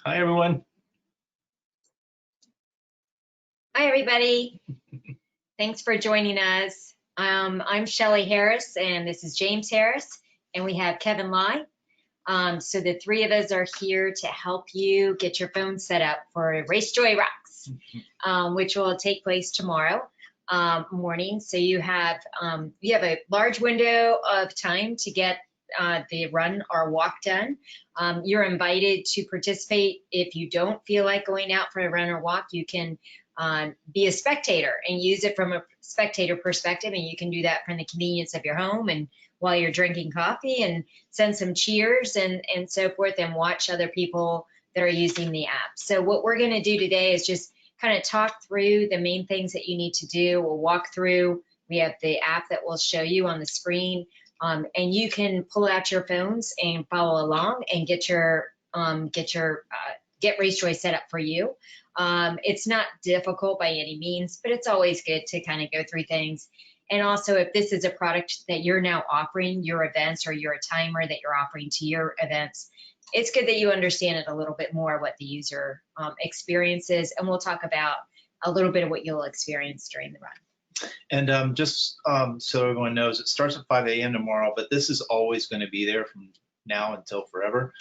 Hi, everyone. Hi, everybody. Thanks for joining us. I'm Shelly Harris, and this is James Harris, and we have Kevin Lai. So the three of us are here to help you get your phone set up for RaceJoy Rocks, which will take place tomorrow morning. So you have a large window of time to get the run or walk done. You're invited to participate. If you don't feel like going out for a run or walk, you can be a spectator and use it from a spectator perspective, and you can do that from the convenience of your home and while you're drinking coffee, and send some cheers and so forth, and watch other people that are using the app. So what we're going to do today is just kind of talk through the main things that you need to do. We'll walk through. We have the app that will show you on the screen, and you can pull out your phones and follow along and get RaceJoy set up for you. It's not difficult by any means, but it's always good to kind of go through things. And also, if this is a product that you're now offering your events, or you're a timer that you're offering to your events, it's good that you understand it a little bit more, what the user experiences, and we'll talk about a little bit of what you'll experience during the run. And just so everyone knows, it starts at 5 a.m. tomorrow, but this is always going to be there from now until forever.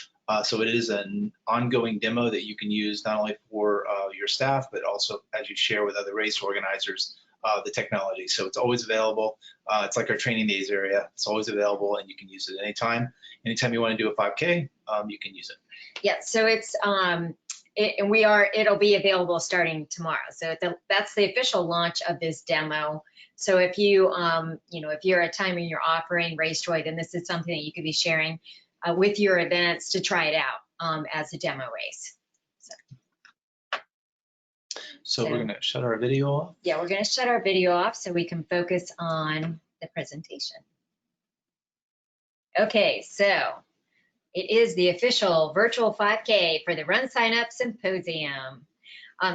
So it is an ongoing demo that you can use not only for your staff, but also as you share with other race organizers the technology. So it's always available. It's like our training days area. It's always available, and you can use it anytime. Anytime you want to do a 5K, you can use it. Yeah, so it's it'll be available starting tomorrow. So that's the official launch of this demo. So if you if you're a timer and you're offering RaceJoy, then this is something that you could be sharing with your events to try it out as a demo race. So we're going to shut our video off? Yeah, we're going to shut our video off so we can focus on the presentation. Okay, so it is the official virtual 5K for the RunSignup Symposium.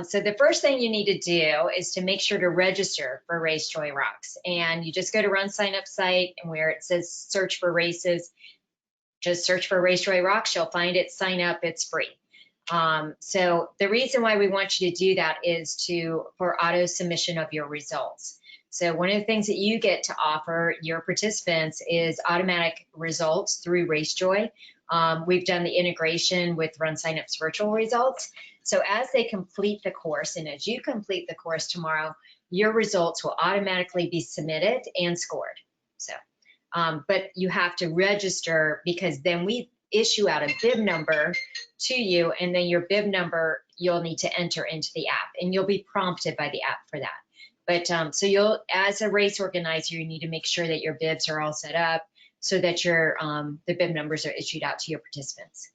So the first thing you need to do is to make sure to register for RaceJoy Rocks. And you just go to RunSignup site, and where it says search for races, just search for RaceJoy Rocks. You'll find it, sign up, it's free. So the reason why we want you to do that is for auto submission of your results. So one of the things that you get to offer your participants is automatic results through RaceJoy. We've done the integration with RunSignup's virtual results. So as they complete the course, and as you complete the course tomorrow, your results will automatically be submitted and scored. So, but you have to register, because then we issue out a bib number to you, and then your bib number you'll need to enter into the app, and you'll be prompted by the app for that. But so as a race organizer, you need to make sure that your bibs are all set up so that the bib numbers are issued out to your participants.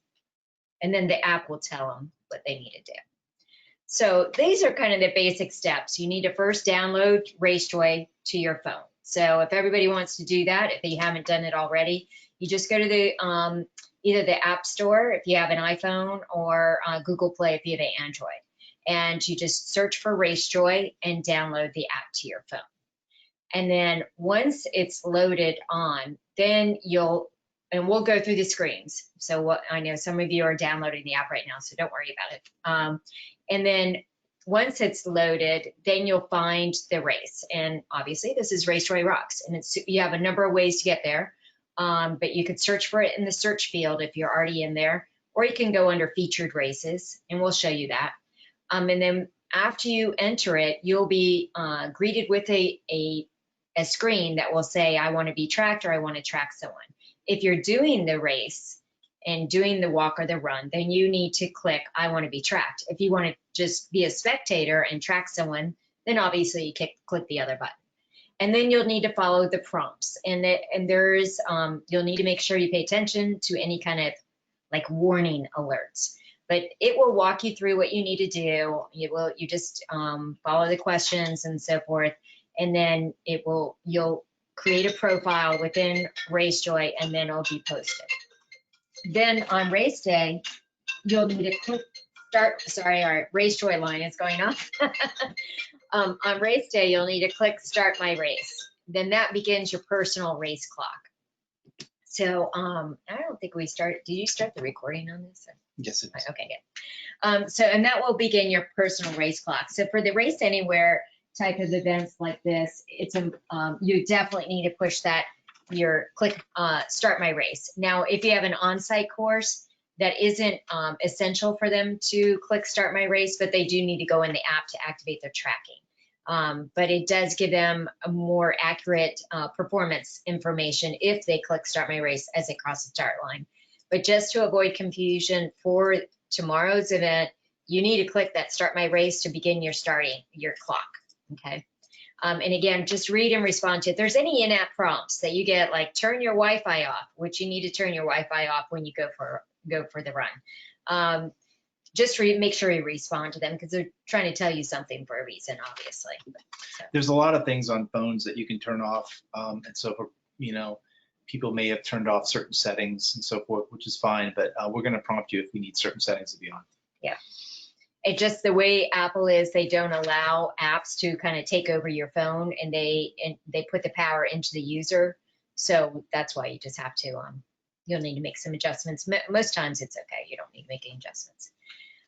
And then the app will tell them what they need to do. So these are kind of the basic steps. You need to first download RaceJoy to your phone. So if everybody wants to do that, if they haven't done it already, you just go to the either the App Store if you have an iPhone, or Google Play if you have an Android. And you just search for RaceJoy and download the app to your phone. And then once it's loaded on, then we'll go through the screens. So I know some of you are downloading the app right now, so don't worry about it. And then once it's loaded, then you'll find the race. And obviously this is RaceJoy Rocks, and you have a number of ways to get there. But you could search for it in the search field if you're already in there, or you can go under featured races, and we'll show you that. And then after you enter it, you'll be greeted with a screen that will say, I want to be tracked, or I want to track someone. If you're doing the race and doing the walk or the run, then you need to click, I want to be tracked. If you want to just be a spectator and track someone, then obviously you click the other button. And then you'll need to follow the prompts, and you'll need to make sure you pay attention to any kind of like warning alerts. But it will walk you through what you need to do. You just follow the questions and so forth, and then you'll create a profile within RaceJoy, and then it'll be posted. Then on race day, you'll need to click start. Sorry, our RaceJoy line is going off. On race day, you'll need to click Start My Race. Then that begins your personal race clock. So I don't think we started. Did you start the recording on this? Yes, it is. Okay, good. So, and that will begin your personal race clock. So for the Race Anywhere type of events like this, it's you definitely need to push that, click Start My Race. Now, if you have an on-site course, that isn't essential for them to click Start My Race, but they do need to go in the app to activate their tracking. But it does give them a more accurate performance information if they click Start My Race as they cross the start line. But just to avoid confusion for tomorrow's event, you need to click that Start My Race to begin your clock, okay? And again, just read and respond to it. If there's any in-app prompts that you get, like turn your Wi-Fi off, which you need to turn your Wi-Fi off when you go for the run. Just make sure you respond to them because they're trying to tell you something for a reason, obviously. So. There's a lot of things on phones that you can turn off, and so for, people may have turned off certain settings and so forth, which is fine, but we're going to prompt you if we need certain settings to be on. Yeah. It's just the way Apple is, they don't allow apps to kind of take over your phone, and they put the power into the user. So that's why you just have to, you'll need to make some adjustments. Most times it's okay. You don't need to make any adjustments.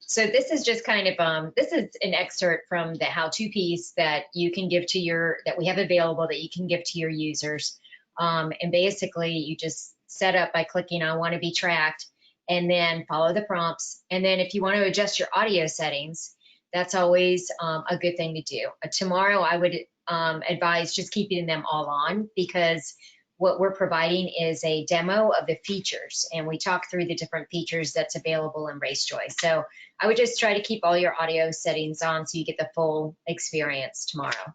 So this is just kind of, this is an excerpt from the how-to piece that you can give to that we have available that you can give to your users. And basically you just set up by clicking on want to be tracked and then follow the prompts. And then if you want to adjust your audio settings, that's always a good thing to do. Tomorrow I would advise just keeping them all on because what we're providing is a demo of the features, and we talk through the different features that's available in RaceJoy. So I would just try to keep all your audio settings on so you get the full experience tomorrow.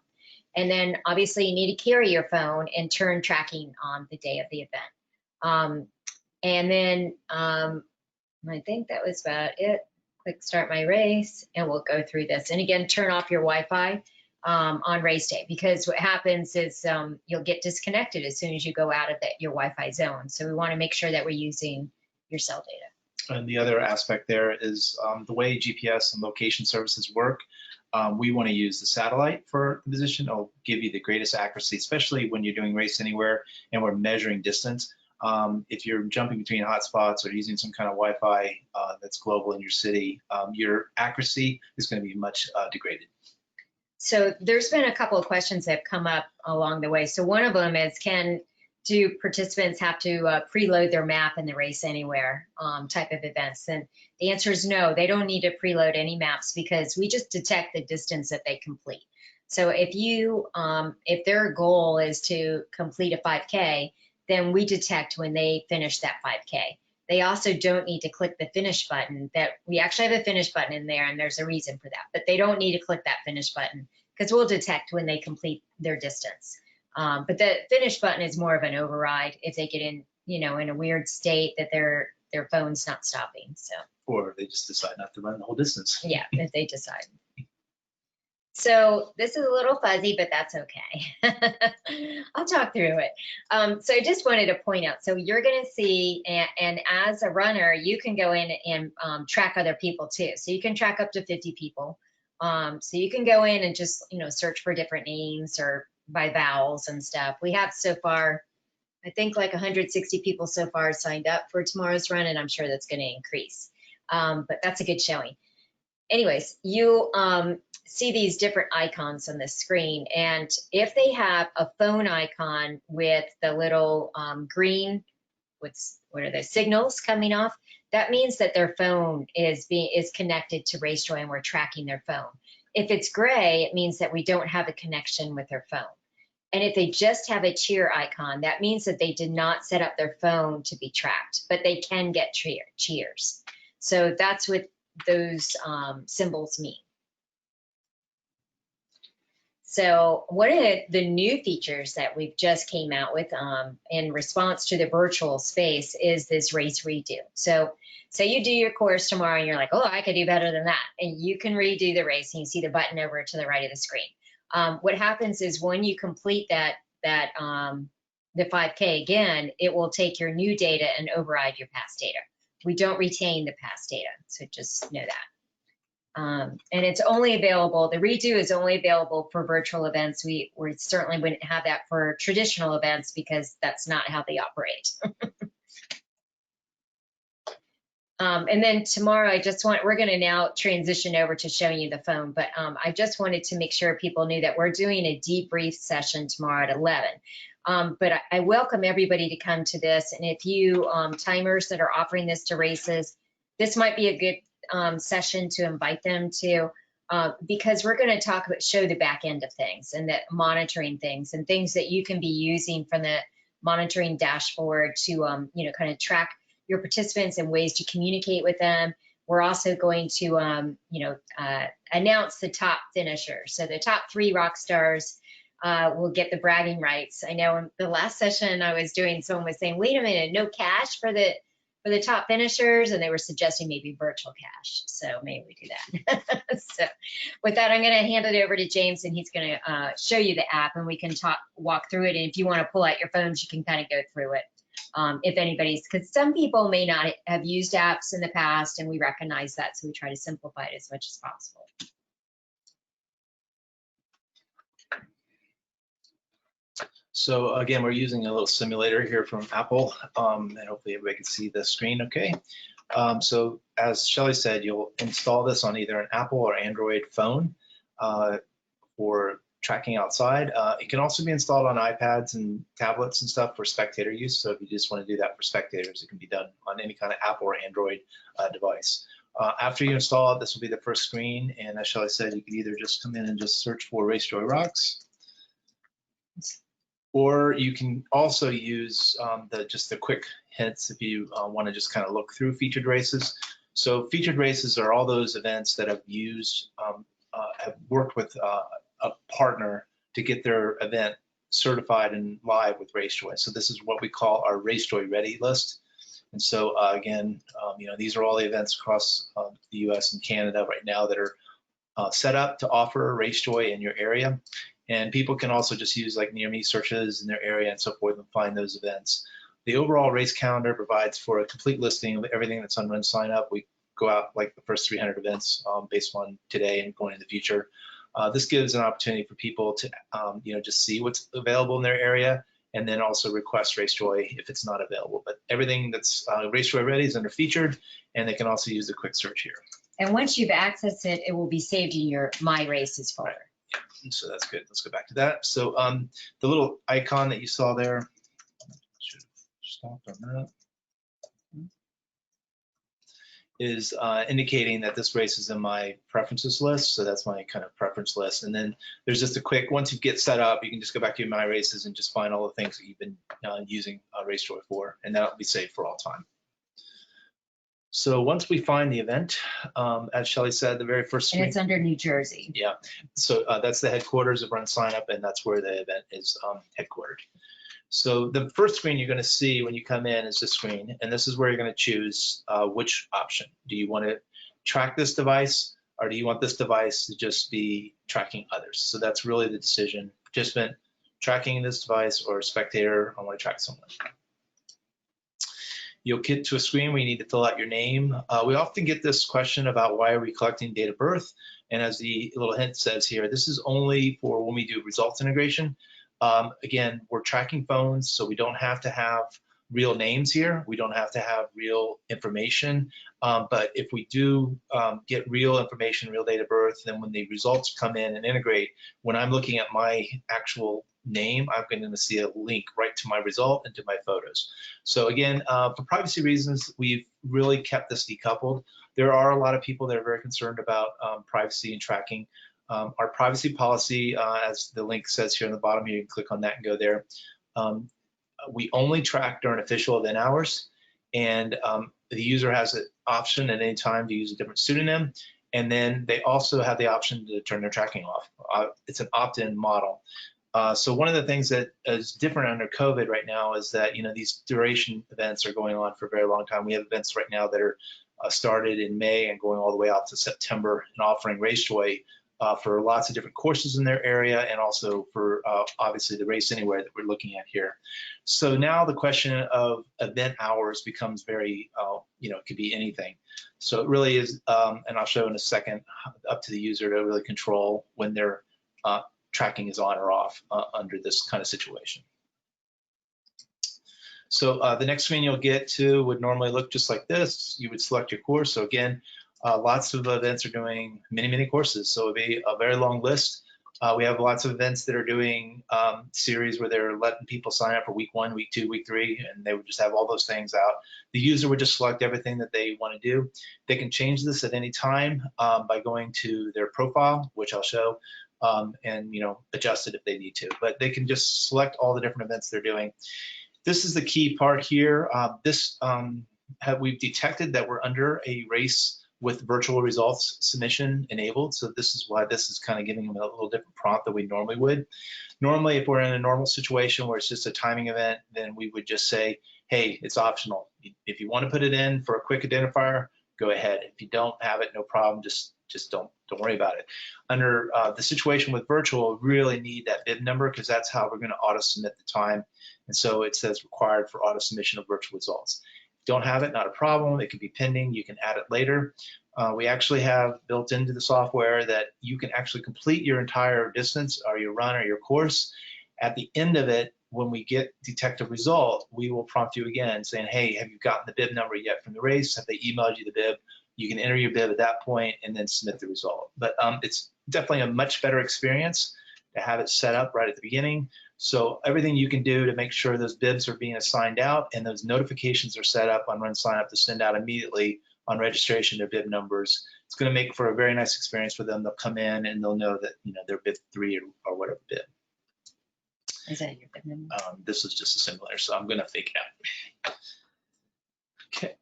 And then obviously you need to carry your phone and turn tracking on the day of the event. And then I think that was about it. Click Start My Race, and we'll go through this. And again, turn off your Wi-Fi on race day, because what happens is you'll get disconnected as soon as you go out of your Wi-Fi zone. So we want to make sure that we're using your cell data. And the other aspect there is the way GPS and location services work. We want to use the satellite for the position. It'll give you the greatest accuracy, especially when you're doing Race Anywhere and we're measuring distance. If you're jumping between hotspots or using some kind of Wi-Fi that's global in your city, your accuracy is going to be much degraded. So there's been a couple of questions that have come up along the way. So one of them is, do participants have to preload their map in the Race Anywhere type of events? And the answer is no, they don't need to preload any maps because we just detect the distance that they complete. So if their goal is to complete a 5K, then we detect when they finish that 5K. They also don't need to click the finish button. That we actually have a finish button in there, and there's a reason for that, but they don't need to click that finish button because we'll detect when they complete their distance. But the finish button is more of an override if they get in, in a weird state that their phone's not stopping. So. Or they just decide not to run the whole distance. Yeah, if they decide. So this is a little fuzzy, but that's okay. I'll talk through it. So I just wanted to point out, so you're going to see, and as a runner, you can go in and track other people too. So you can track up to 50 people. So you can go in and just, search for different names or by vowels and stuff. We have so far, I think like 160 people so far signed up for tomorrow's run, and I'm sure that's going to increase. But that's a good showing. Anyways, you see these different icons on the screen, and if they have a phone icon with the little green, what are the signals coming off, that means that their phone is connected to RaceJoy and we're tracking their phone. If it's gray, it means that we don't have a connection with their phone. And if they just have a cheer icon, that means that they did not set up their phone to be tracked, but they can get cheers. So that's what those symbols mean. So one of the new features that we've just came out with in response to the virtual space is this race redo. So say you do your course tomorrow and you're like, oh, I could do better than that. And you can redo the race, and you see the button over to the right of the screen. What happens is when you complete the 5K again, it will take your new data and override your past data. We don't retain the past data, so just know that. And it's only available, the redo is only available for virtual events. We certainly wouldn't have that for traditional events because that's not how they operate. And then tomorrow, we're going to now transition over to showing you the phone, but I just wanted to make sure people knew that we're doing a debrief session tomorrow at 11. But I welcome everybody to come to this. And if you timers that are offering this to races, this might be a good session to invite them to, because we're going to show the back end of things and that monitoring things and things that you can be using from the monitoring dashboard to, kind of track your participants and ways to communicate with them. We're also going to, announce the top finishers. So the top 3 rock stars will get the bragging rights. I know in the last session I was doing, someone was saying, wait a minute, no cash for the top finishers, and they were suggesting maybe virtual cash. So maybe we do that. So with that, I'm going to hand it over to James, and he's going to show you the app, and we can walk through it. And if you want to pull out your phones, you can kind of go through it. If anybody's, because some people may not have used apps in the past, and we recognize that, so we try to simplify it as much as possible. So again, we're using a little simulator here from Apple, and hopefully everybody can see the screen okay. So as Shelly said, you'll install this on either an Apple or Android phone for tracking outside. It can also be installed on iPads and tablets and stuff for spectator use. So if you just want to do that for spectators, it can be done on any kind of Apple or Android device. After you install it, this will be the first screen. And as Shelly said, you can either just come in and just search for RaceJoy Rocks, or you can also use just the quick hints if you want to just kind of look through featured races. So featured races are all those events that have have worked with a partner to get their event certified and live with RaceJoy. So this is what we call our RaceJoy Ready list. And so again, these are all the events across the US and Canada right now that are set up to offer RaceJoy in your area. And people can also just use like near me searches in their area and so forth and find those events. The overall race calendar provides for a complete listing of everything that's on RunSignup. We go out like the first 300 events based on today and going in the future. This gives an opportunity for people to just see what's available in their area and then also request RaceJoy if it's not available. But everything that's RaceJoy Ready is under featured, and they can also use the quick search here. And once you've accessed it, it will be saved in your My Races folder. Right. So that's good. Let's go back to that. So the little icon that you saw there, should stop on that, is indicating that this race is in my preferences list. So that's my kind of preference list. And then there's just a quick, once you get set up, you can just go back to your My Races and just find all the things that you've been using RaceJoy for, and that'll be saved for all time. So once we find the event, as Shelly said, the very first screen. And it's under New Jersey. Yeah, so that's the headquarters of RunSignup, and that's where the event is headquartered. So the first screen you're going to see when you come in is this screen, and this is where you're going to choose which option. Do you want to track this device, or do you want this device to just be tracking others? So that's really the decision. Participant tracking this device, or spectator, I want to track someone. You'll get to a screen where you need to fill out your name. We often get this question about why are we collecting date of birth? And as the little hint says here, this is only for when we do results integration. Again, we're tracking phones, so we don't have to have real names here. We don't have to have real information. But if we do get real information, real date of birth, then when the results come in and integrate, when I'm looking at my actual name, I'm going to see a link right to my result and to my photos. So again, for privacy reasons, we've really kept this decoupled. There are a lot of people that are very concerned about privacy and tracking. Our privacy policy, as the link says here on the bottom, you can click on that and go there. We only track during official event hours, and the user has an option at any time to use a different pseudonym, and then they also have the option to turn their tracking off. It's an opt-in model. So one of the things that is different under COVID right now is that these duration events are going on for a very long time. We have events right now that are started in May and going all the way out to September and offering RaceJoy for lots of different courses in their area, and also for obviously the Race Anywhere that we're looking at here. So now the question of event hours becomes very, it could be anything. So it really is, and I'll show in a second, up to the user to really control when their tracking is on or off under this kind of situation. So the next screen you'll get to would normally look just like this. You would select your course. So again, lots of events are doing many courses. So it'll be a very long list. We have lots of events that are doing series where they're letting people sign up for week 1, week 2, week 3, and they would just have all those things out. The user would just select everything that they want to do. They can change this at any time by going to their profile, which I'll show, and adjust it if they need to. But they can just select all the different events they're doing. This is the key part here. We've detected that we're under a race with virtual results submission enabled. So this is why this is kind of giving them a little different prompt than we normally would. Normally, if we're in a normal situation where it's just a timing event, then we would just say, hey, it's optional. If you want to put it in for a quick identifier, go ahead. If you don't have it, no problem. Just don't worry about it. Under the situation with virtual, we really need that bib number because that's how we're going to auto submit the time. And so it says required for auto submission of virtual results. Don't have it, not a problem. It could be pending. You can add it later. We actually have built into the software that you can actually complete your entire distance or your run or your course. At the end of it, when we get detect a result, we will prompt you again saying, hey, have you gotten the bib number yet from the race? Have they emailed you the bib? You can enter your bib at that point and then submit the result. But it's definitely a much better experience to have it set up right at the beginning. So everything you can do to make sure those bibs are being assigned out and those notifications are set up on RunSignup to send out immediately on registration their bib numbers. It's going to make for a very nice experience for them. They'll come in and they'll know that they're bib 3 or whatever bib. Is that your bib number? This is just a simulator, so I'm going to fake it out. Okay.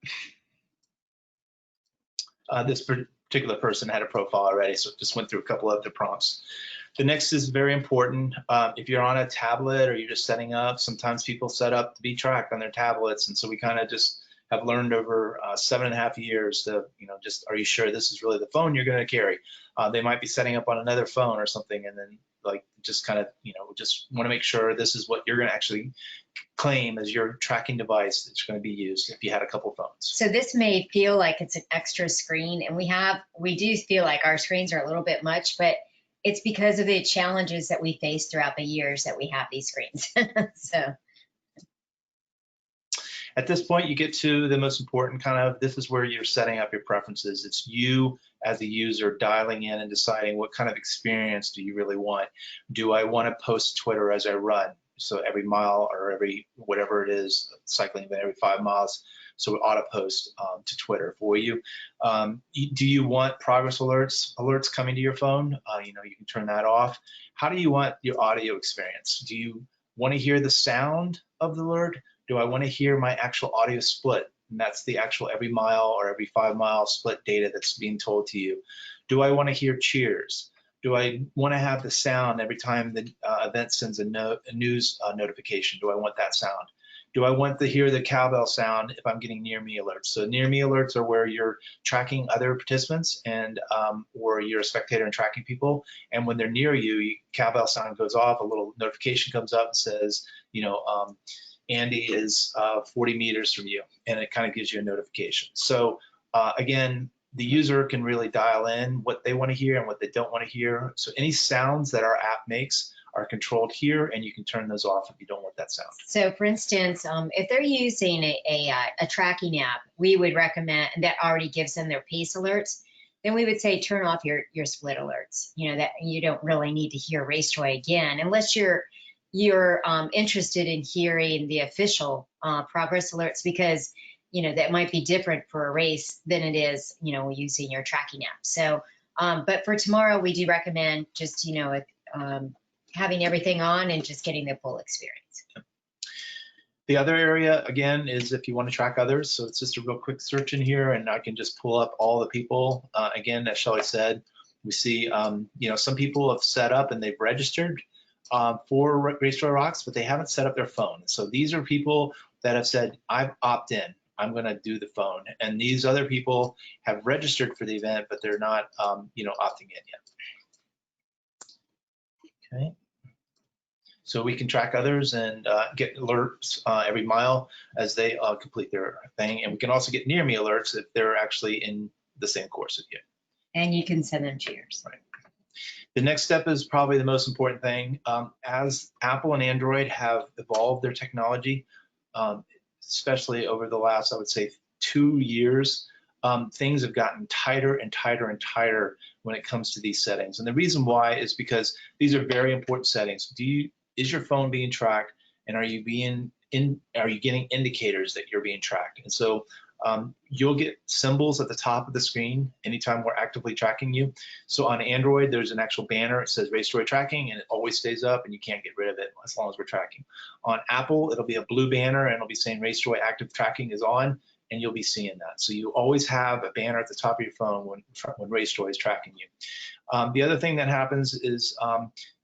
This particular person had a profile already, so just went through a couple of the prompts. The next is very important. If you're on a tablet or you're just setting up, sometimes people set up to be tracked on their tablets, and so we kind of just have learned over 7.5 years to, just, are you sure this is really the phone you're going to carry? They might be setting up on another phone or something, and then just kind of, just want to make sure this is what you're going to actually claim as your tracking device that's going to be used if you had a couple phones. So this may feel like it's an extra screen, and we do feel like our screens are a little bit much, but it's because of the challenges that we face throughout the years that we have these screens. So. At this point, you get to the most important this is where you're setting up your preferences. It's you as a user dialing in and deciding what kind of experience do you really want. Do I want to post Twitter as I run? So every mile or every whatever it is, cycling event every 5 miles. So we auto post to Twitter for you. Do you want progress alerts coming to your phone? You can turn that off. How do you want your audio experience? Do you want to hear the sound of the alert? Do I want to hear my actual audio split? And that's the actual every mile or every 5 mile split data that's being told to you. Do I want to hear cheers? Do I want to have the sound every time the event sends a news notification? Do I want that sound? Do I want to hear the cowbell sound if I'm getting near me alerts? So near me alerts are where you're tracking other participants and or you're a spectator and tracking people. And when they're near you, cowbell sound goes off, a little notification comes up and says, Andy is 40 meters from you, and it kind of gives you a notification. So again, the user can really dial in what they want to hear and what they don't want to hear. So any sounds that our app makes are controlled here, and you can turn those off if you don't want that sound. So for instance, if they're using a tracking app, we would recommend, that already gives them their pace alerts, then we would say turn off your split alerts. That you don't really need to hear RaceJoy again, unless you're interested in hearing the official progress alerts, because that might be different for a race than it is using your tracking app. So but for tomorrow, we do recommend just having everything on and just getting the full experience. The other area again is if you want to track others. So it's just a real quick search in here, and I can just pull up all the people. Again, as Shelley said, we see some people have set up and they've registered for RaceJoy Rocks, but they haven't set up their phone. So these are people that have said, I've opted in, I'm going to do the phone. And these other people have registered for the event, but they're not, opting in yet. Okay. So we can track others and get alerts every mile as they complete their thing. And we can also get near me alerts if they're actually in the same course as you. And you can send them cheers. Right. The next step is probably the most important thing. As Apple and Android have evolved their technology, especially over the last, I would say, 2 years, things have gotten tighter and tighter and tighter when it comes to these settings. And the reason why is because these are very important settings. Is your phone being tracked, and are you getting indicators that you're being tracked? And so you'll get symbols at the top of the screen anytime we're actively tracking you. So on Android, there's an actual banner. It says RaceJoy tracking, and it always stays up, and you can't get rid of it as long as we're tracking. On Apple, it'll be a blue banner, and it'll be saying RaceJoy active tracking is on, and you'll be seeing that. So you always have a banner at the top of your phone when RaceJoy is tracking you. The other thing that happens is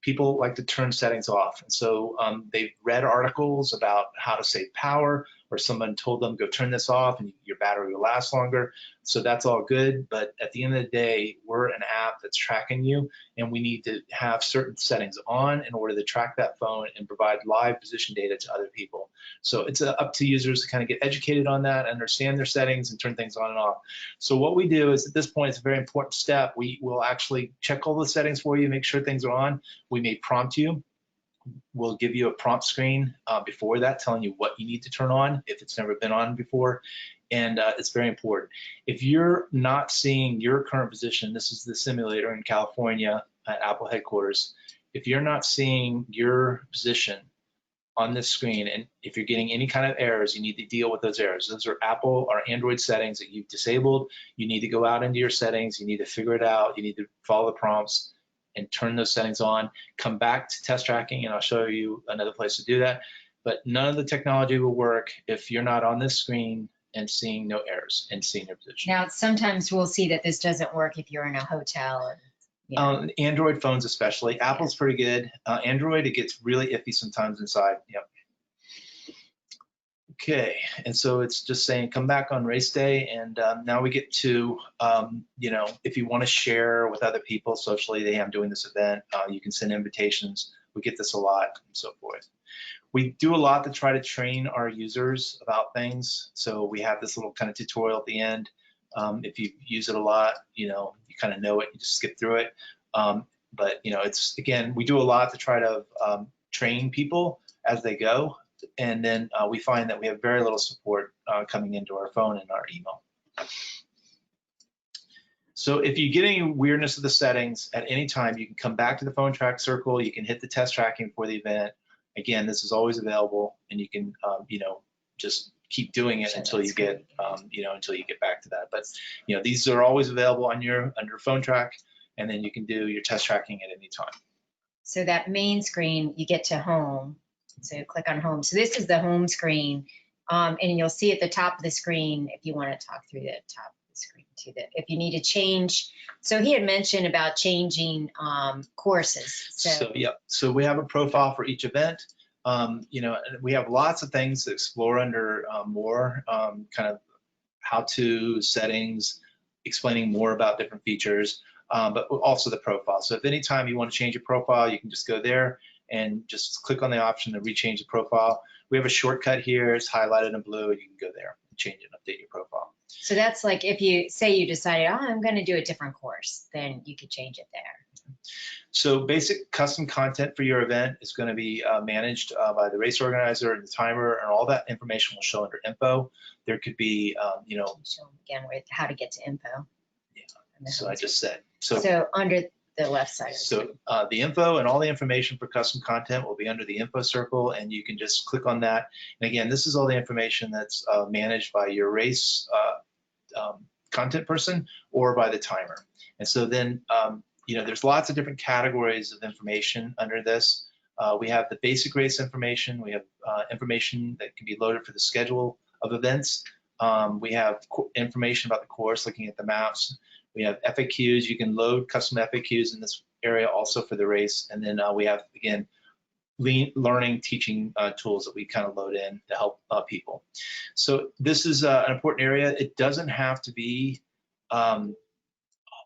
people like to turn settings off. And so they've read articles about how to save power, or someone told them, go turn this off and your battery will last longer. So that's all good. But at the end of the day, we're an app that's tracking you, and we need to have certain settings on in order to track that phone and provide live position data to other people. So it's up to users to kind of get educated on that, understand their settings, and turn things on and off. So what we do is, at this point, it's a very important step. We will actually check all the settings for you, make sure things are on. We may prompt you. We'll give you a prompt screen before that telling you what you need to turn on if it's never been on before. And it's very important. If you're not seeing your current position, this is the simulator in California at Apple headquarters. If you're not seeing your position on this screen, and if you're getting any kind of errors, you need to deal with those errors. Those are Apple or Android settings that you've disabled. You need to go out into your settings. You need to figure it out. You need to follow the prompts and turn those settings on. Come back to test tracking, and I'll show you another place to do that. But none of the technology will work if you're not on this screen and seeing no errors and seeing your position. Now, sometimes we'll see that this doesn't work if you're in a hotel. Or, you know. Android phones especially. Apple's pretty good. Android, it gets really iffy sometimes inside. Yep. Okay, and so it's just saying come back on race day, and now we get to, if you want to share with other people socially, hey, I'm doing this event, you can send invitations. We get this a lot and so forth. We do a lot to try to train our users about things. So we have this little kind of tutorial at the end. If you use it a lot, you kind of know it, you just skip through it. But it's, again, we do a lot to try to train people as they go. And then we find that we have very little support coming into our phone and our email. So if you get any weirdness of the settings at any time, you can come back to the phone track circle. You can hit the test tracking for the event. Again, this is always available, and you can, just keep doing it until you get, until you get back to that. But these are always available on under phone track, and then you can do your test tracking at any time. So that main screen, you get to home. So you click on home. So this is the home screen, and you'll see at the top of the screen if you want to talk through the top of the screen too. If you need to change. So he had mentioned about changing courses. So we have a profile for each event. We have lots of things to explore under more kind of how-to settings, explaining more about different features, but also the profile. So if anytime you want to change your profile, you can just go there and just click on the option to rechange the profile. We have a shortcut here. It's highlighted in blue, and you can go there and change and update your profile. So that's like if you say you decided, I'm going to do a different course, then you could change it there. So basic custom content for your event is going to be managed by the race organizer and the timer, and all that information will show under info. There could be, Show again with how to get to info. Yeah. So I just said. So under the left side. So the info and all the information for custom content will be under the info circle, and you can just click on that. And again, this is all the information that's managed by your race content person or by the timer. And so then, there's lots of different categories of information under this. We have the basic race information. We have information that can be loaded for the schedule of events. We have information about the course, looking at the maps. We have FAQs. You can load custom FAQs in this area also for the race. And then we have, again, learning, teaching tools that we kind of load in to help people. So this is an important area. It doesn't have to be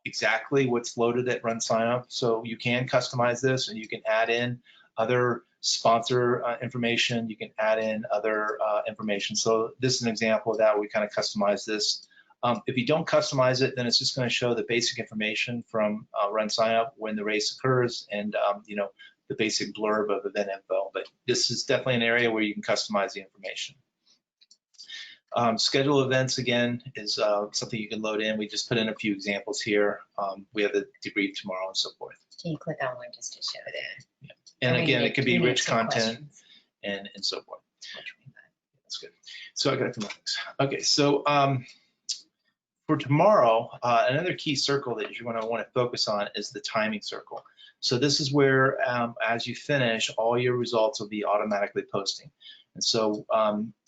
exactly what's loaded at RunSignup. So you can customize this, and you can add in other sponsor information. You can add in other information. So this is an example of that. We kind of customize this. If you don't customize it, then it's just going to show the basic information from RunSignup when the race occurs, and the basic blurb of event info. But this is definitely an area where you can customize the information. Schedule events, again, is something you can load in. We just put in a few examples here. We have the debrief tomorrow and so forth. Can you click on one just to show that? Yeah. And again, it could be rich content and so forth. That's good. So I got some things. Okay, so for tomorrow, another key circle that you're going to want to focus on is the timing circle. So this is where, as you finish, all your results will be automatically posting. And so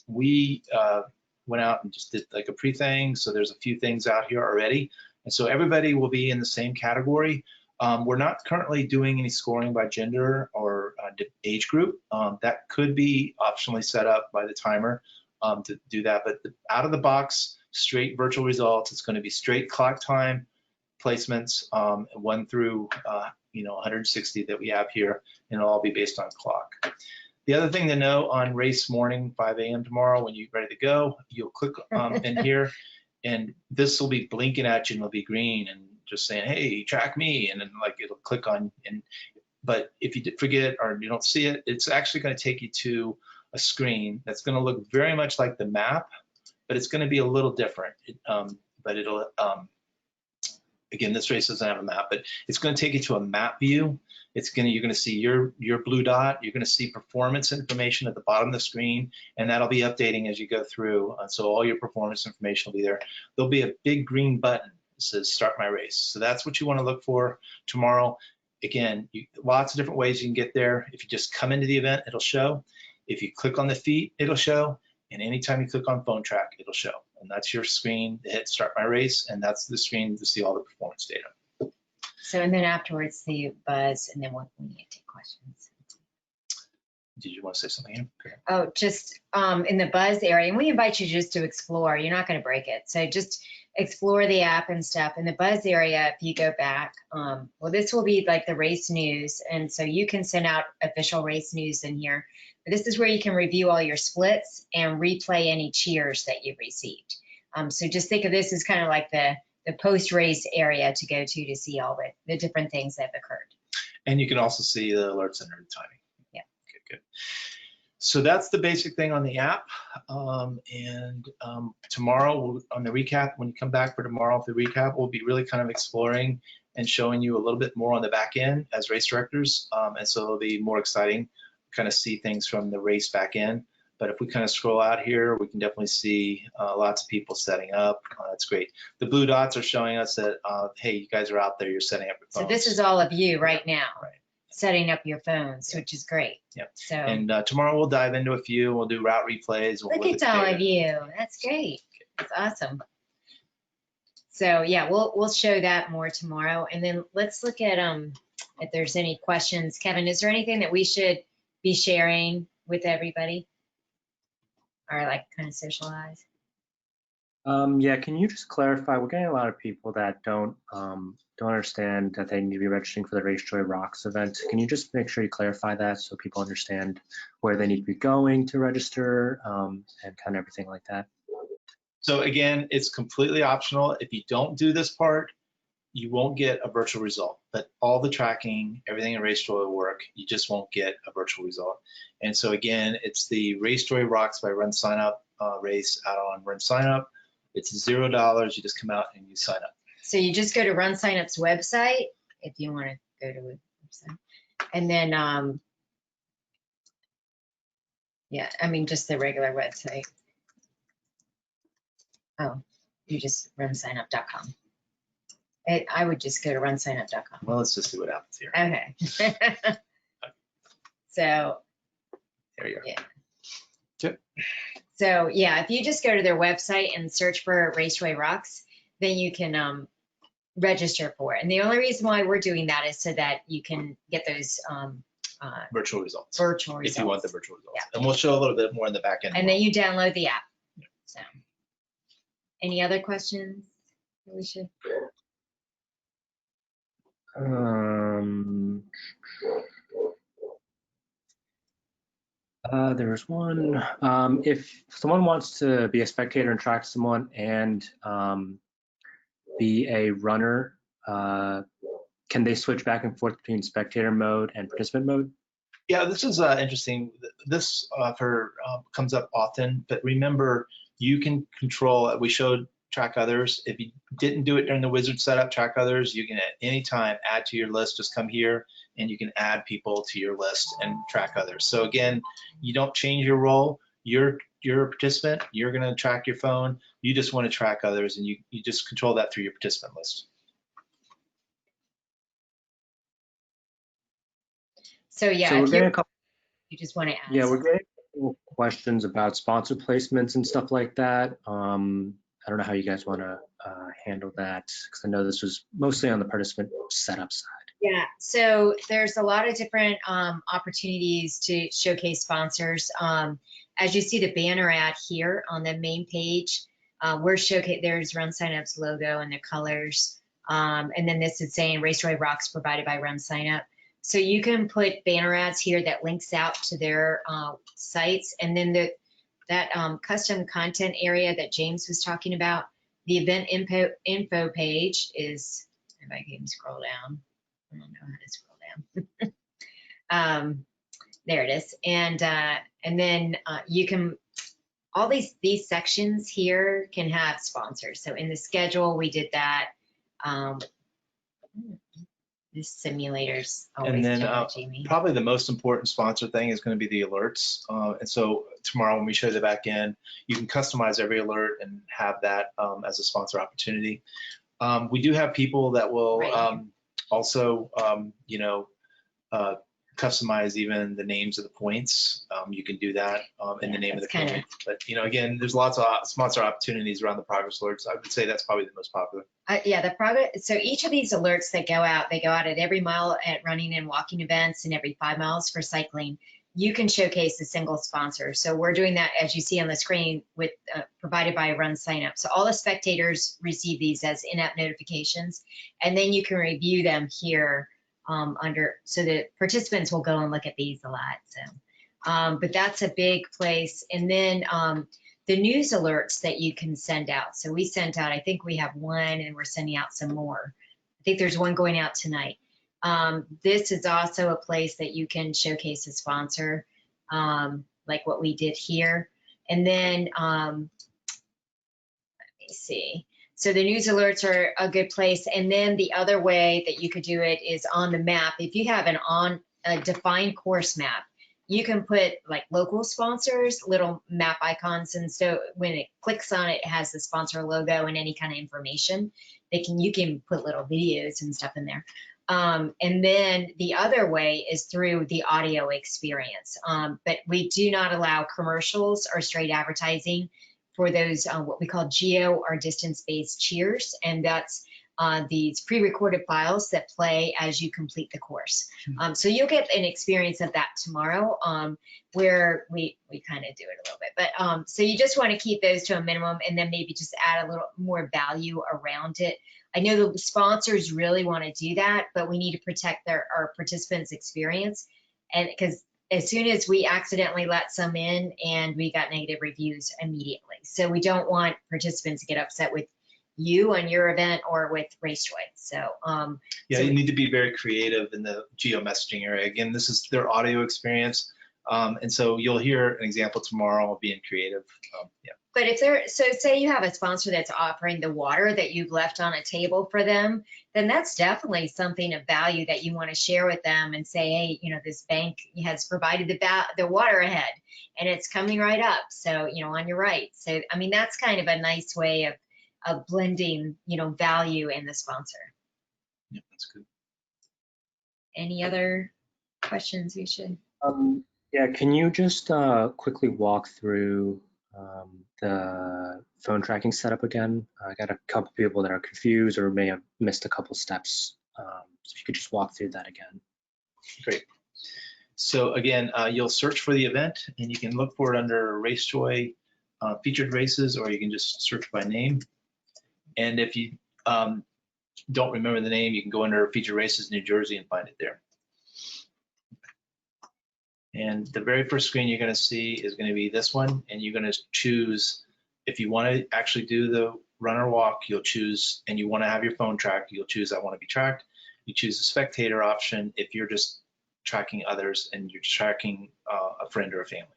we went out and just did like a pre-thing. So there's a few things out here already. And so everybody will be in the same category. We're not currently doing any scoring by gender or age group. That could be optionally set up by the timer to do that. But out of the box, straight virtual results. It's going to be straight clock time placements, 1 through 160 that we have here, and it'll all be based on clock. The other thing to know on race morning, 5 a.m. tomorrow, when you're ready to go, you'll click in here, and this will be blinking at you, and it'll be green, and just saying, "Hey, track me," and then like it'll click on. But if you forget or you don't see it, it's actually going to take you to a screen that's going to look very much like the map, but it's going to be a little different. But it'll again, this race doesn't have a map, but it's going to take you to a map view. You're going to see your blue dot. You're going to see performance information at the bottom of the screen, and that'll be updating as you go through. So all your performance information will be there. There'll be a big green button that says "Start my race." So that's what you want to look for tomorrow. Again, lots of different ways you can get there. If you just come into the event, it'll show. If you click on the feet, it'll show. And anytime you click on phone track, it'll show. And that's your screen to hit Start My Race, and that's the screen to see all the performance data. So, and then afterwards, the buzz, and then we need to take questions. Did you want to say something here? Okay. Oh, just in the buzz area, and we invite you just to explore. You're not going to break it. So just explore the app and stuff. In the buzz area, if you go back, well, this will be like the race news. And so you can send out official race news in here. But this is where you can review all your splits and replay any cheers that you've received. So just think of this as kind of like the post-race area to go to see all the different things that have occurred. And you can also see the alerts under the timing. Yeah. Okay, good. So that's the basic thing on the app. Tomorrow on the recap, when you come back for tomorrow for the recap, we'll be really kind of exploring and showing you a little bit more on the back end as race directors. And so it'll be more exciting, kind of see things from the race back end. But if we kind of scroll out here, we can definitely see lots of people setting up. That's great. The blue dots are showing us that, hey, you guys are out there, you're setting up your phones. So this is all of you right now. Right. Setting up your phones, which is great. Yep. So, and tomorrow we'll dive into a few. We'll do route replays. Look at all of you. That's great. That's awesome. So yeah, we'll show that more tomorrow. And then let's look at if there's any questions. Kevin, is there anything that we should be sharing with everybody? Or like kind of socialize? Yeah, can you just clarify? We're getting a lot of people that don't understand that they need to be registering for the RaceJoy Rocks event. Can you just make sure you clarify that so people understand where they need to be going to register and kind of everything like that? So again, it's completely optional. If you don't do this part, you won't get a virtual result. But all the tracking, everything in RaceJoy will work. You just won't get a virtual result. And so again, it's the RaceJoy Rocks by RunSignup race out on RunSignup. It's $0. You just come out and you sign up. So you just go to RunSignup's website if you want to go to the website, and then yeah, I mean just the regular website. Oh, you just runsignup.com. I would just go to runsignup.com. Well, let's just see what happens here. Okay. So there you go. Yeah. Yep. So yeah, if you just go to their website and search for RaceJoy Rocks, then you can register for it. And the only reason why we're doing that is so that you can get those virtual results. Virtual results. If you want the virtual results. Yeah. And we'll show a little bit more in the back end. And then you download the app. Yeah. So, any other questions that we should? There's one. If someone wants to be a spectator and track someone and be a runner, can they switch back and forth between spectator mode and participant mode? Yeah, this is interesting. This comes up often, but remember, you can control, we showed track others. If you didn't do it during the wizard setup, track others, you can at any time add to your list. Just come here and you can add people to your list and track others. So again, you don't change your role. You're a participant. You're going to track your phone. You just want to track others, and you just control that through your participant list. So yeah, So we're getting a couple. You just want to add. Yeah, we're getting a couple questions about sponsor placements and stuff like that. I don't know how you guys want to handle that, because I know this was mostly on the participant setup side. Yeah, so there's a lot of different opportunities to showcase sponsors. As you see the banner ad here on the main page, there's RunSignup's logo and the colors. And then this is saying RaceJoy Rocks provided by RunSignup. So you can put banner ads here that links out to their sites. And then that custom content area that James was talking about, the event info page is, if I can scroll down. I don't know how to scroll down. There it is. And then you can, all these sections here can have sponsors. So in the schedule, we did that. This simulator's always and then probably the most important sponsor thing is going to be the alerts. And so tomorrow when we show the back end, you can customize every alert and have that as a sponsor opportunity. We do have people that will also, customize even the names of the points. You can do that in the name of the point. But again, there's lots of sponsor opportunities around the progress alerts. I would say that's probably the most popular. Yeah, the progress. So each of these alerts that go out, they go out at every mile at running and walking events and every 5 miles for cycling. You can showcase a single sponsor. So we're doing that, as you see on the screen, with provided by RunSignup. So all the spectators receive these as in-app notifications, and then you can review them here. So the participants will go and look at these a lot. So, but that's a big place. And then the news alerts that you can send out. So we sent out, I think we have one, and we're sending out some more. I think there's one going out tonight. This is also a place that you can showcase a sponsor, like what we did here. And then, let me see. So the news alerts are a good place. And then the other way that you could do it is on the map. If you have a defined course map, you can put like local sponsors, little map icons. And so when it clicks on it, it has the sponsor logo and any kind of information. You can put little videos and stuff in there. And then the other way is through the audio experience. But we do not allow commercials or straight advertising for those what we call geo or distance-based cheers, and that's these pre-recorded files that play as you complete the course. So you'll get an experience of that tomorrow, where we kind of do it a little bit. But so you just want to keep those to a minimum, and then maybe just add a little more value around it. I know the sponsors really want to do that, but we need to protect our participants' experience, and because as soon as we accidentally let some in, and we got negative reviews immediately. So we don't want participants to get upset with you on your event or with RaceJoy. So yeah, you need to be very creative in the Geo Messaging area. Again, this is their audio experience. And so you'll hear an example tomorrow of being creative. Yeah. But so say you have a sponsor that's offering the water that you've left on a table for them, then that's definitely something of value that you want to share with them and say, hey, this bank has provided the water ahead, and it's coming right up. So, on your right. So, I mean, that's kind of a nice way of blending, value in the sponsor. Yeah, that's good. Any other questions we should? Yeah, can you just quickly walk through the phone tracking setup again? I got a couple people that are confused or may have missed a couple steps. So if you could just walk through that again. Great. So again, you'll search for the event, and you can look for it under RaceJoy featured races, or you can just search by name. And if you don't remember the name, you can go under featured races New Jersey and find it there. And the very first screen you're going to see is going to be this one, and you're going to choose, if you want to actually do the run or walk, you'll choose, and you want to have your phone tracked, you'll choose I want to be tracked. You choose the spectator option if you're just tracking others and you're tracking a friend or a family.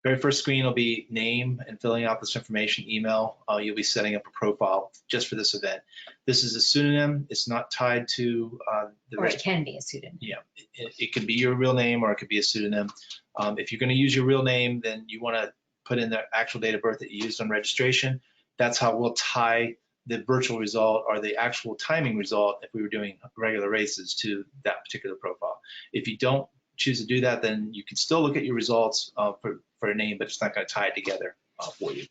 Very first screen will be name and filling out this information, email. You'll be setting up a profile just for this event. This is a pseudonym. It's not tied to or it can be a pseudonym. Yeah, it could be your real name or it could be a pseudonym. If you're going to use your real name, then you want to put in the actual date of birth that you used on registration. That's how we'll tie the virtual result or the actual timing result if we were doing regular races to that particular profile. If you don't choose to do that, then you can still look at your results for a name, but it's not going to tie it together for you.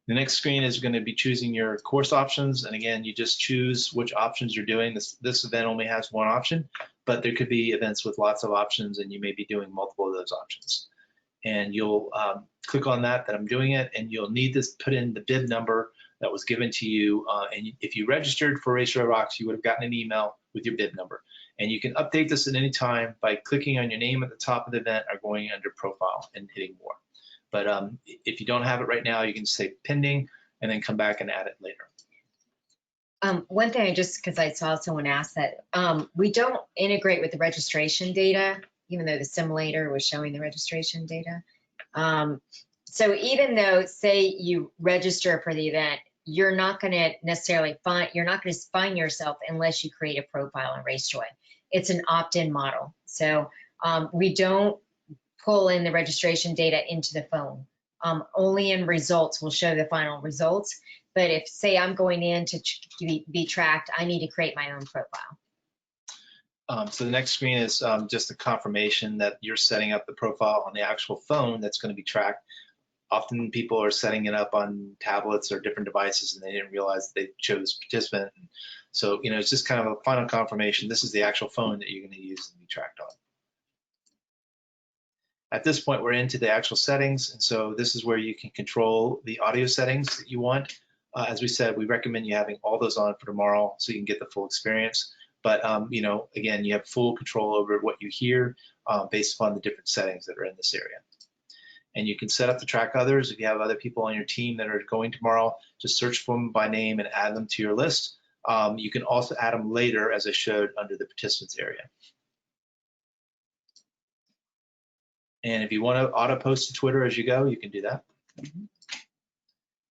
The next screen is going to be choosing your course options. And again, you just choose which options you're doing. This event only has one option, but there could be events with lots of options and you may be doing multiple of those options. And you'll click on that I'm doing it, and you'll need to put in the bib number that was given to you. And if you registered for RaceJoy Rocks, you would have gotten an email with your bib number. And you can update this at any time by clicking on your name at the top of the event or going under profile and hitting more. But if you don't have it right now, you can say pending and then come back and add it later. One thing, just because I saw someone ask that, we don't integrate with the registration data, even though the simulator was showing the registration data. So even though, say you register for the event, you're not going to necessarily find yourself unless you create a profile in RaceJoy. It's an opt-in model. So we don't pull in the registration data into the phone. Only in results will show the final results. But if, say, I'm going in to be tracked, I need to create my own profile. So the next screen is just a confirmation that you're setting up the profile on the actual phone that's going to be tracked. Often people are setting it up on tablets or different devices and they didn't realize they chose participant. So, it's just kind of a final confirmation. This is the actual phone that you're going to use and be tracked on. At this point, we're into the actual settings. And so this is where you can control the audio settings that you want. As we said, we recommend you having all those on for tomorrow so you can get the full experience. But, again, you have full control over what you hear based upon the different settings that are in this area. And you can set up to track others. If you have other people on your team that are going tomorrow, just search for them by name and add them to your list. You can also add them later, as I showed, under the participants area. And if you want to auto post to Twitter as you go, you can do that. Mm-hmm.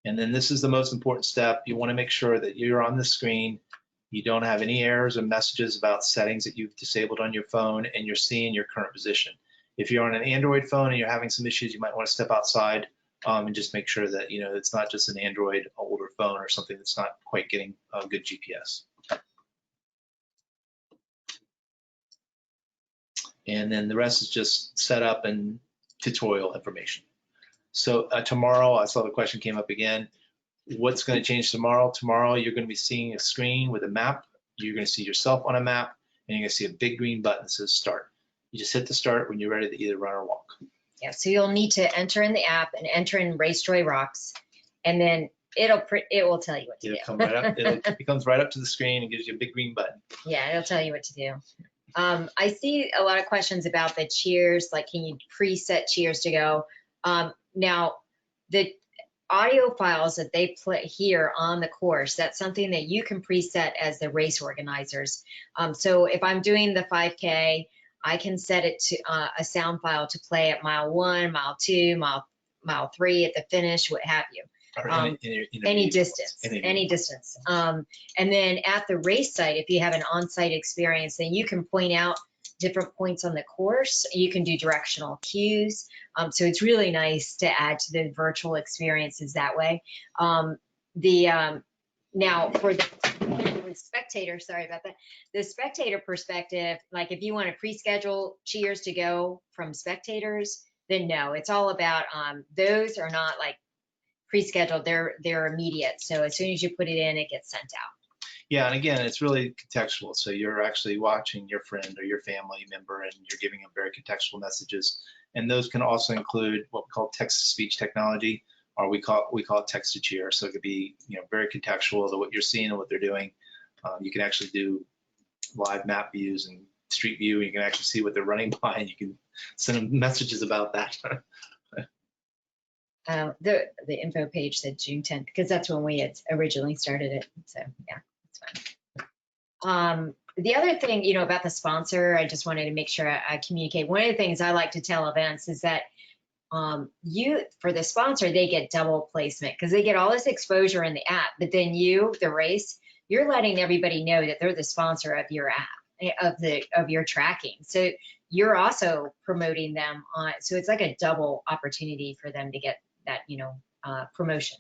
And then this is the most important step. You want to make sure that you're on the screen. You don't have any errors or messages about settings that you've disabled on your phone, and you're seeing your current position. If you're on an Android phone and you're having some issues, you might want to step outside and just make sure that it's not just an Android older phone or something that's not quite getting a good GPS. And then the rest is just setup and tutorial information. So tomorrow, I saw the question came up again. What's going to change tomorrow? Tomorrow, you're going to be seeing a screen with a map. You're going to see yourself on a map, and you're going to see a big green button that says start. You just hit the start when you're ready to either run or walk. Yeah, so you'll need to enter in the app and enter in RaceJoy Rocks, and then it will tell you what to do. Come right up. It comes right up to the screen and gives you a big green button. Yeah, it'll tell you what to do. I see a lot of questions about the cheers, like can you preset cheers to go? Now, the audio files that they play here on the course, that's something that you can preset as the race organizers. So if I'm doing the 5K, I can set it to a sound file to play at mile 1, mile 2, mile 3 at the finish, what have you. Any distance. And then at the race site, if you have an on-site experience, then you can point out different points on the course. You can do directional cues. So it's really nice to add to the virtual experiences that way. Now for the spectator, sorry about that, the spectator perspective, like if you want to pre-schedule cheers to go from spectators, then no, it's all about those are not like pre-scheduled, they're immediate. So as soon as you put it in, it gets sent out. Yeah, and again, it's really contextual. So you're actually watching your friend or your family member and you're giving them very contextual messages. And those can also include what we call text-to-speech technology, or we call it text-to-cheer. So it could be very contextual to what you're seeing and what they're doing. You can actually do live map views and street view, and you can actually see what they're running by, and you can send them messages about that. The info page said June 10th, because that's when we had originally started it. So yeah, that's fine. The other thing, about the sponsor, I just wanted to make sure I communicate. One of the things I like to tell events is that for the sponsor, they get double placement because they get all this exposure in the app, but then you, the race, you're letting everybody know that they're the sponsor of your app, of your tracking. So you're also promoting them on, so it's like a double opportunity for them to get that, promotion.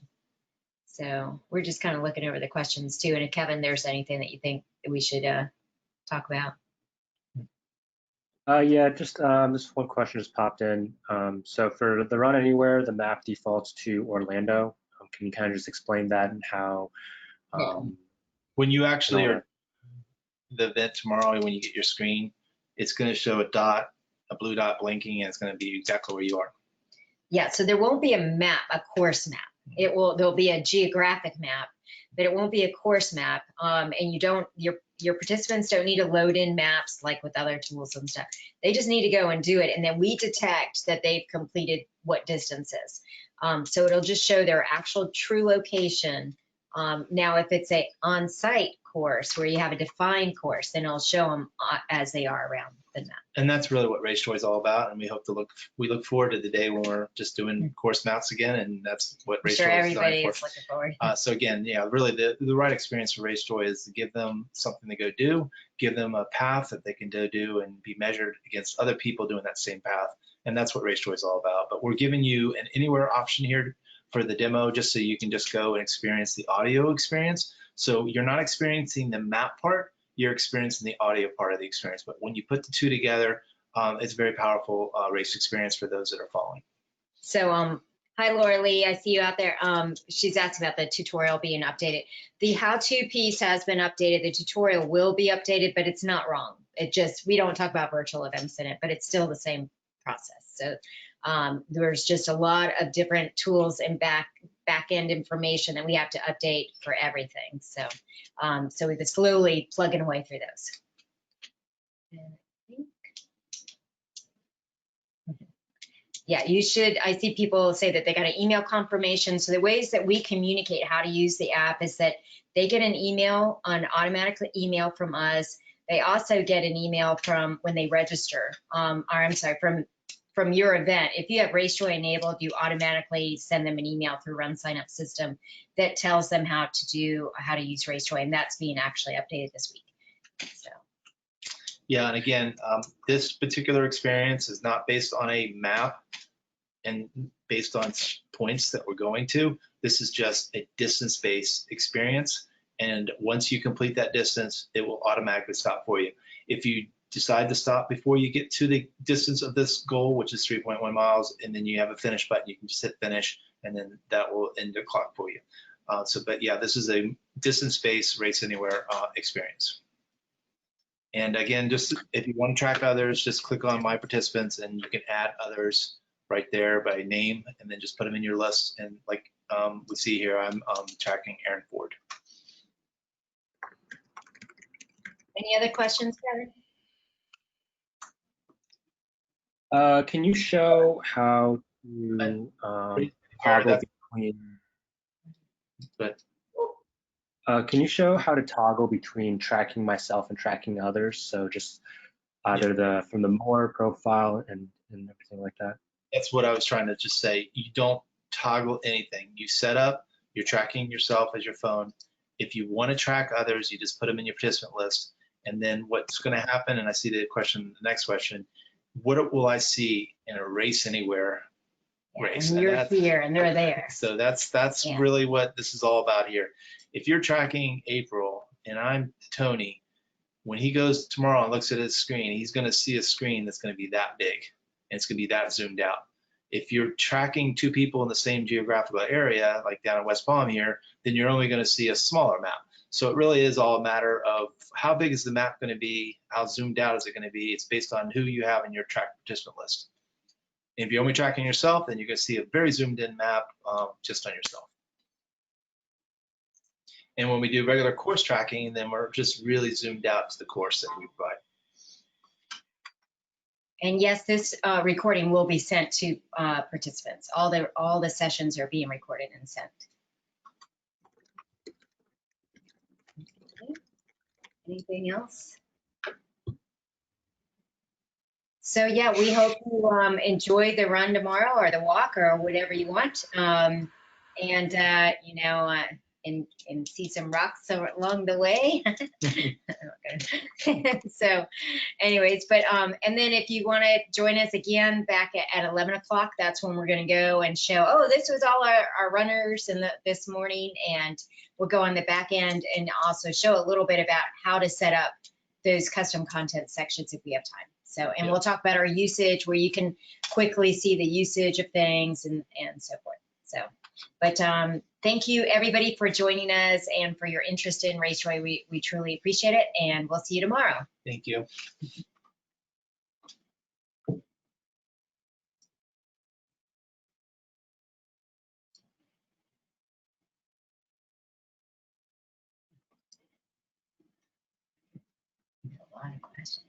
So we're just kind of looking over the questions too. And if Kevin, there's anything that you think that we should talk about? Yeah, just this one question just popped in. So for the Run Anywhere, the map defaults to Orlando. Can you kind of just explain that and how? When you actually are the event tomorrow, when you get your screen, it's going to show a blue dot blinking, and it's going to be exactly where you are. Yeah, so there won't be a map, a course map. There'll be a geographic map, but it won't be a course map. And your participants don't need to load in maps like with other tools and stuff. They just need to go and do it. And then we detect that they've completed what distances. So it'll just show their actual true location. Now, if it's a on-site course where you have a defined course, then it'll show them as they are around the map. And that's really what RaceJoy is all about. And we look forward to the day when we're just doing course maps again. And that's what RaceJoy is designed for. Everybody is looking forward. So again, really the right experience for RaceJoy is to give them something to go do, give them a path that they can go do and be measured against other people doing that same path. And that's what RaceJoy is all about. But we're giving you an anywhere option here for the demo, just so you can just go and experience the audio experience. So you're not experiencing the map part, you're experiencing the audio part of the experience. But when you put the two together, it's a very powerful race experience for those that are following. So, hi, Laura Lee, I see you out there. She's asking about the tutorial being updated. The how-to piece has been updated. The tutorial will be updated, but it's not wrong. We don't talk about virtual events in it, but it's still the same process. So there's just a lot of different tools and back-end information that we have to update for everything. So, so we've been slowly plugging away through those. And I think, yeah, you should. I see people say that they got an email confirmation. So the ways that we communicate how to use the app is that they get an email, an automatic email from us. They also get an email from when they register, from your event. If you have RaceJoy enabled, you automatically send them an email through RunSignup system that tells them how to use RaceJoy, and that's being actually updated this week. So. Yeah, and again, this particular experience is not based on a map and based on points that we're going to. This is just a distance-based experience, and once you complete that distance, it will automatically stop for you. If you decide to stop before you get to the distance of this goal, which is 3.1 miles, and then you have a finish button, you can just hit finish, and then that will end the clock for you. But yeah, this is a distance-based Race Anywhere experience. And again, just if you want to track others, just click on My Participants, and you can add others right there by name, and then just put them in your list. And like we see here, I'm tracking Aaron Ford. Any other questions, Kevin? Can you show how to toggle between? Can you show how to toggle between tracking myself and tracking others? So just either from the More profile and everything like that. That's what I was trying to just say. You don't toggle anything. You set up, you're tracking yourself as your phone. If you want to track others, you just put them in your participant list. And then what's going to happen, and I see the next question, what will I see in a Race Anywhere race? And you're here and they're there. So that's really what this is all about here. If you're tracking April and I'm Tony, when he goes tomorrow and looks at his screen, he's going to see a screen that's going to be that big, and it's going to be that zoomed out. If you're tracking two people in the same geographical area, like down in West Palm here, then you're only going to see a smaller map. So it really is all a matter of how big is the map going to be, how zoomed out is it going to be. It's based on who you have in your track participant list. If you're only tracking yourself, then you're going to see a very zoomed in map just on yourself. And when we do regular course tracking, then we're just really zoomed out to the course that we provide. And yes, this recording will be sent to participants. All the sessions are being recorded and sent. Okay. Anything else? So yeah, we hope you enjoy the run tomorrow or the walk or whatever you want. And see some rocks along the way. So anyways, but and then if you want to join us again back at 11 o'clock, that's when we're going to go and show, oh, this was all our runners this morning, and we'll go on the back end and also show a little bit about how to set up those custom content sections if we have time. So, and we'll talk about our usage, where you can quickly see the usage of things and so forth. So, but thank you everybody for joining us and for your interest in RaceJoy. We truly appreciate it, and we'll see you tomorrow. Thank you. A lot of questions.